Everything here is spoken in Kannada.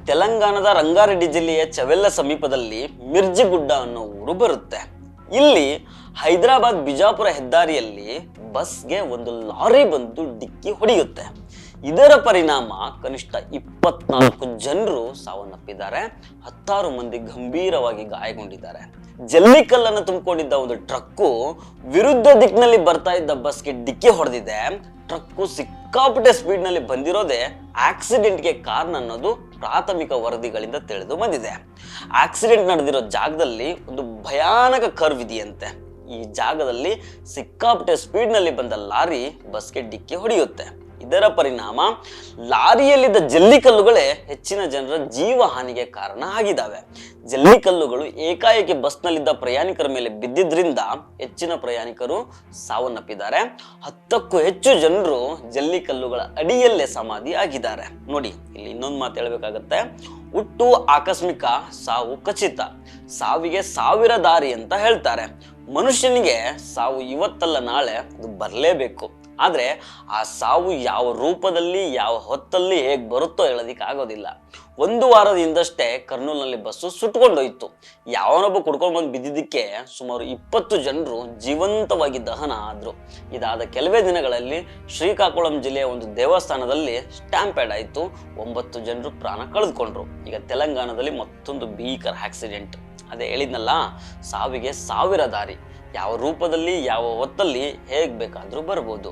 ತೆಲಂಗಾಣದ ರಂಗಾರೆಡ್ಡಿ ಜಿಲ್ಲೆಯ ಚವೆಲ್ಲ ಸಮೀಪದಲ್ಲಿ ಮಿರ್ಜಿಗುಡ್ಡ ಅನ್ನೋ ಊರು ಬರುತ್ತೆ. ಇಲ್ಲಿ ಹೈದರಾಬಾದ್ ಬಿಜಾಪುರ ಹೆದ್ದಾರಿಯಲ್ಲಿ ಬಸ್ಗೆ ಒಂದು ಲಾರಿ ಬಂದು ಡಿಕ್ಕಿ ಹೊಡೆಯುತ್ತೆ. ಇದರ ಪರಿಣಾಮ ಕನಿಷ್ಠ 24 ಜನರು ಸಾವನ್ನಪ್ಪಿದ್ದಾರೆ, 10 ಮಂದಿ ಗಂಭೀರವಾಗಿ ಗಾಯಗೊಂಡಿದ್ದಾರೆ. ಜಲ್ಲಿಕಲ್ಲನ್ನು ತುಂಬಿಕೊಂಡಿದ್ದ ಒಂದು ಟ್ರಕ್ಕು ವಿರುದ್ಧ ದಿಕ್ಕಿನಲ್ಲಿ ಬರ್ತಾ ಇದ್ದ ಬಸ್ಗೆ ಡಿಕ್ಕಿ ಹೊಡೆದಿದೆ. ಟ್ರಕ್ಕು ಸಿಕ್ಕಾಪಟ್ಟೆ ಸ್ಪೀಡ್ ನಲ್ಲಿ ಬಂದಿರೋದೇ ಆಕ್ಸಿಡೆಂಟ್ಗೆ ಕಾರಣ ಅನ್ನೋದು ಪ್ರಾಥಮಿಕ ವರದಿಗಳಿಂದ ತಿಳಿದು ಬಂದಿದೆ. ಆಕ್ಸಿಡೆಂಟ್ ನಡೆದಿರೋ ಜಾಗದಲ್ಲಿ ಒಂದು ಭಯಾನಕ ಕರ್ವ್ ಇದೆಯಂತೆ. ಈ ಜಾಗದಲ್ಲಿ ಸಿಕ್ಕಾಪಟ್ಟೆ ಸ್ಪೀಡ್ ನಲ್ಲಿ ಬಂದ ಲಾರಿ ಬಸ್ಗೆ ಡಿಕ್ಕಿ ಹೊಡೆಯುತ್ತೆ. ಇದರ ಪರಿಣಾಮ ಲಾರಿಯಲ್ಲಿದ್ದ ಜಲ್ಲಿಕಲ್ಲುಗಳೇ ಹೆಚ್ಚಿನ ಜನರ ಜೀವ ಹಾನಿಗೆ ಕಾರಣ ಆಗಿದ್ದಾವೆ. ಜಲ್ಲಿಕಲ್ಲುಗಳು ಏಕಾಏಕಿ ಬಸ್ನಲ್ಲಿದ್ದ ಪ್ರಯಾಣಿಕರ ಮೇಲೆ ಬಿದ್ದಿದ್ರಿಂದ ಹೆಚ್ಚಿನ ಪ್ರಯಾಣಿಕರು ಸಾವನ್ನಪ್ಪಿದ್ದಾರೆ. 10ಕ್ಕೂ ಹೆಚ್ಚು ಜನರು ಜಲ್ಲಿಕಲ್ಲುಗಳ ಅಡಿಯಲ್ಲೇ ಸಮಾಧಿ ಆಗಿದ್ದಾರೆ. ನೋಡಿ, ಇಲ್ಲಿ ಇನ್ನೊಂದು ಮಾತು ಹೇಳ್ಬೇಕಾಗತ್ತೆ. ಹುಟ್ಟು ಆಕಸ್ಮಿಕ, ಸಾವು ಖಚಿತ. ಸಾವಿಗೆ 1000 ದಾರಿ ಅಂತ ಹೇಳ್ತಾರೆ. ಮನುಷ್ಯನಿಗೆ ಸಾವು ಇವತ್ತಲ್ಲ ನಾಳೆ ಅದು ಬರಲೇಬೇಕು. ಆದ್ರೆ ಆ ಸಾವು ಯಾವ ರೂಪದಲ್ಲಿ ಯಾವ ಹೊತ್ತಲ್ಲಿ ಹೇಗೆ ಬರುತ್ತೋ ಹೇಳೋದಿಕ್ಕೆ ಆಗೋದಿಲ್ಲ. 1 ವಾರದ ಹಿಂದಷ್ಟೇ ಕರ್ನೂಲ್ನಲ್ಲಿ ಬಸ್ಸು ಸುಟ್ಕೊಂಡೋಯ್ತು. ಯಾವನೊಬ್ಬ ಕುಡ್ಕೊಂಡು ಬಂದು ಬಿದ್ದಿದ್ದಕ್ಕೆ ಸುಮಾರು 20 ಜನರು ಜೀವಂತವಾಗಿ ದಹನ ಆದ್ರು. ಇದಾದ ಕೆಲವೇ ದಿನಗಳಲ್ಲಿ ಶ್ರೀಕಾಕುಳಂ ಜಿಲ್ಲೆಯ ಒಂದು ದೇವಸ್ಥಾನದಲ್ಲಿ ಸ್ಟ್ಯಾಂಪೇಡ್ ಆಯಿತು. 9 ಜನರು ಪ್ರಾಣ ಕಳೆದುಕೊಂಡ್ರು. ಈಗ ತೆಲಂಗಾಣದಲ್ಲಿ ಮತ್ತೊಂದು ಭೀಕರ ಆಕ್ಸಿಡೆಂಟ್. ಅದೇ ಹೇಳಿದ್ನಲ್ಲ, ಸಾವಿಗೆ 1000 ದಾರಿ. ಯಾವ ರೂಪದಲ್ಲಿ ಯಾವ ಹೊತ್ತಲ್ಲಿ ಹೇಗೆ ಬೇಕಾದ್ರೂ ಬರ್ಬೋದು.